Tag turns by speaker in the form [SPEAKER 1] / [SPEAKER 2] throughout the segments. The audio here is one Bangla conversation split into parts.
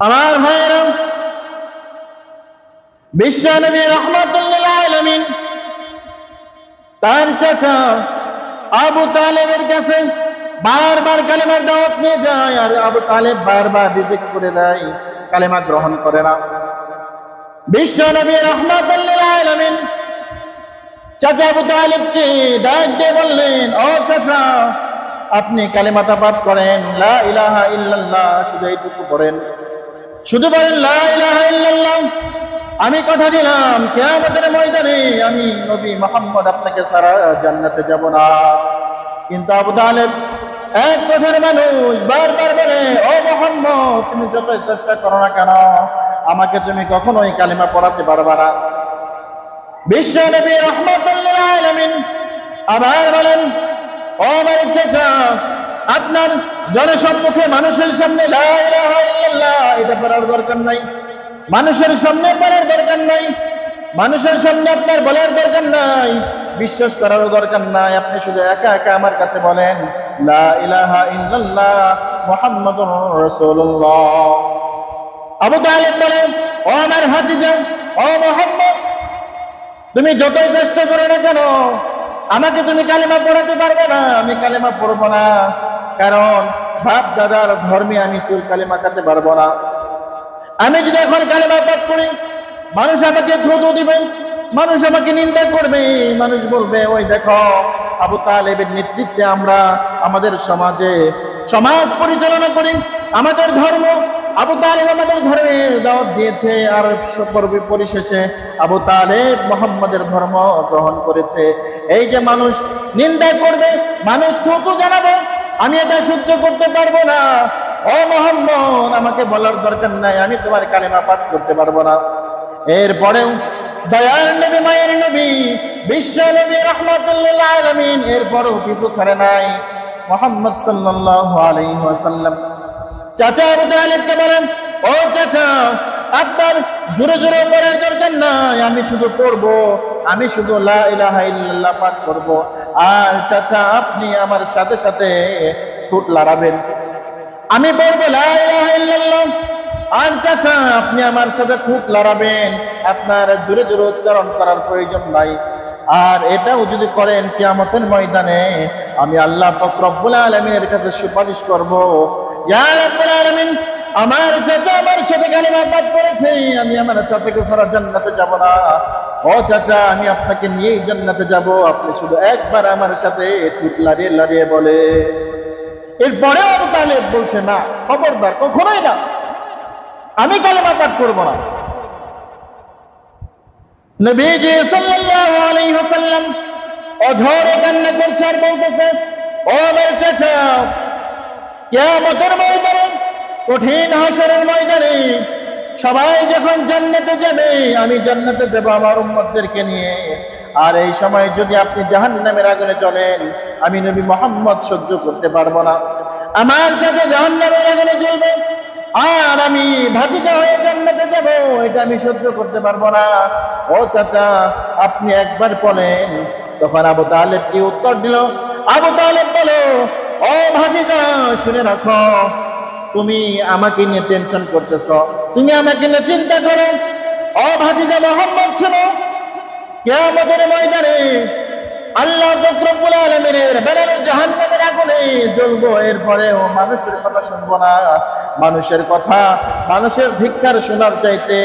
[SPEAKER 1] আমার ভাইয়েরা, বিশ্বনবী রাহমাতুল লিল আলামিন তার চাচা আবু তালেবের কাছে বারবার কালেমার দাওয়াত নিয়ে যায়, আর আবু তালেব বারবার রিজেক্ট করে দেয়, কালেমা গ্রহণ করে না। বিশ্বনবী রাহমাতুল লিল আলামিন চাচা আবু তালেবকে ডাক দিয়ে বললেন, ও চাচা, আপনি কালেমাটা পাঠ করেন, লা ইলাহা ইল্লাল্লাহ, শুধু এইটুকু পড়েন, শুধু বলেন লা ইলাহা ইল্লাল্লাহ। আমি কথা দিলাম কিয়ামতের ময়দানে আমি নবী মুহাম্মদ আপনাকে ছাড়া জান্নাতে যাব না। কিন্তু আবু তালেব এক কথার মানুষ, বারবার বলে, ও মুহাম্মদ, তুমি যতই চেষ্টা করো না কেন আমাকে তুমি কখনোই কালিমা পড়াতে পারবা না। বিশ্বনবী রাহমাতুল লিল আলামিন আবার বলেন, ও আমার চাচা, আপনার জনসম্মুখে মানুষের সামনে লা ইলাহা ইল্লাল্লাহ এটা পড়ার দরকার নাই, মানুষের সামনে পড়ার দরকার নাই, মানুষের সামনে আপনার বলার দরকার নাই, বিশ্বাস করারও দরকার নাই। আপনি শুধু একা একা আমার কাছে বলেন লা ইলাহা ইল্লাল্লাহ মুহাম্মাদুর রাসূলুল্লাহ। আবু তালেব বলেন, ও আমার ভাতিজা, ও মুহাম্মদ, তুমি যতই চেষ্টা করো না কেন আমাকে তুমি কালেমা পড়াতে পারবে না। আমি কালেমা পড়বো না, কারণ বাপ দাদার ধর্মে আমি চুল কালেমা খাতে পারবো না। আমি যদি এখন কালেমা পাঠ করি, মানুষ আমাকে থুতু দিবে, মানুষ আমাকে নিন্দা করবে, মানুষ বলবে, ওই দেখো আবু তালেবের নেতৃত্বে আমরা আমাদের সমাজ পরিচালনা করি, আমাদের ধর্ম, আবু তালেব আমাদের ধর্মের দাওয়াত দিয়েছে, আর পরিশেষে আবু তালেব মুহাম্মাদের ধর্ম গ্রহণ করেছে। এই যে মানুষ নিন্দা করবে, মানুষ থুতু জানাবে, আমি এটা সহ্য করতে পারবো না। ও মুহাম্মদ, আমাকে বলার দরকার নাই, আমি তোমার কালেমা পাঠ করতে পারবো না। এরপরেও দয়ার নবী, মায়ের নবী, বিশ্ব নবী রাহমাতুল লিল আলামিন এরপরেও পিছু ছাড়ে নাই। মুহাম্মদ সাল্লাল্লাহু আলাইহি ওয়াসাল্লাম চাচা আবু তালেবকে বলেন, ও চাচা, আপনার জোরে জোরে পড়ার দরকার নাই, আমি শুধু পড়বো, আমি শুধু লা ইলাহা ইল্লাল্লাহ পাঠ করবো। আর চাচা, আপনি আমার সাথে সাথে ঠোঁট লড়াবেন, আমি বলবো লা ইলাহা ইল্লাল্লাহ, আর চাচা আপনি আমার সাথে ঠোঁট লড়াবেন, আপনার জোরে জোরে উচ্চারণ করার প্রয়োজন নাই। আর এটাও যদি করেন, কিয়ামতের ময়দানে আমি আল্লাহ পাক রব্বুল আলামিনের কাছে সুপারিশ করব, ইয়া রাব্বুল আলামিন, আমার চাচা আমার সাথে কালিমা পাঠ করেছে, আমি আমার চাচাকে ছাড়া জান্নাতে যাব না। ও চাচা, আমি আপনাকে নিয়েই জান্নাতে যাব, আপনি শুধু একবার আমার সাথে ঠোঁট লড়িয়ে লড়িয়ে বলে। এরপরে আবু তালেব বলছে, না, খবরদার, কখনোই না, আমি কালেমা পাঠ করব না। নবীজি সাল্লাল্লাহু আলাইহি ওয়াসাল্লাম অঝরে কান্না করছে আর বলতেছে, ও আমার চাচা, কিয়ামতের ময়দানে, কঠিন হাসরের ময়দানে সবাই যখন জান্নাতে যাবে, আমি জান্নাতে দেব আমার উম্মতদেরকে নিয়ে। আর এই সময় যদি আপনি জাহান্নামের আগুনে চলেন, আমি নবী মুহাম্মদ সহ্য করতে পারবো না। আমার চাচা জাহান্নামের আগুনে জ্বলবে, আর আমি ভাতিজা হয়ে জান্নাতে যাব, এটা আমি সহ্য করতে পারবো না। ও চাচা, আপনি একবার বলেন। তখন আবু তালেব কি উত্তর দিল? আবু তালেব বলো, ও ভাতিজা, শুনে রাখো, তুমি আমাকে নিয়ে টেনশন করতেছ, তুমি আমাকে নিয়ে চিন্তা করো। ও ভাতিজা মুহাম্মদ, শুনো, কিয়ামতের ময়দানে আল্লাহ পাক রব্বুল আলামিনের বানানো জাহান্নামের আগুনে জ্বলবো, এরপরেও মানুষের কথা শুনবো না। মানুষের কথা, মানুষের ধিক্কার শোনার চাইতে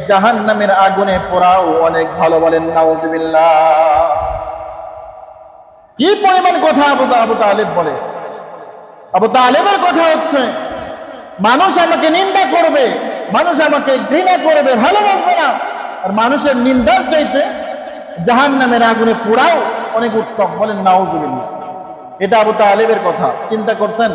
[SPEAKER 1] জাহান্নামের আগুনে পোড়াও অনেক ভালো। বলেন নাউজুবিল্লাহ। কি পরিমাণ কথা আবু তালেব বলে। আবু তালেবের কথা হচ্ছে, মানুষ আমাকে নিন্দা করবে, মানুষ আমাকে ঘৃণা করবে, ভালোবাসবে না, আর মানুষের নিন্দার চাইতে জাহান্নামের আগুনে পোড়াও অনেক উত্তম। বলেন নাউজুবিল্লাহ। এটা আবু তালেবের কথা, চিন্তা করছেন?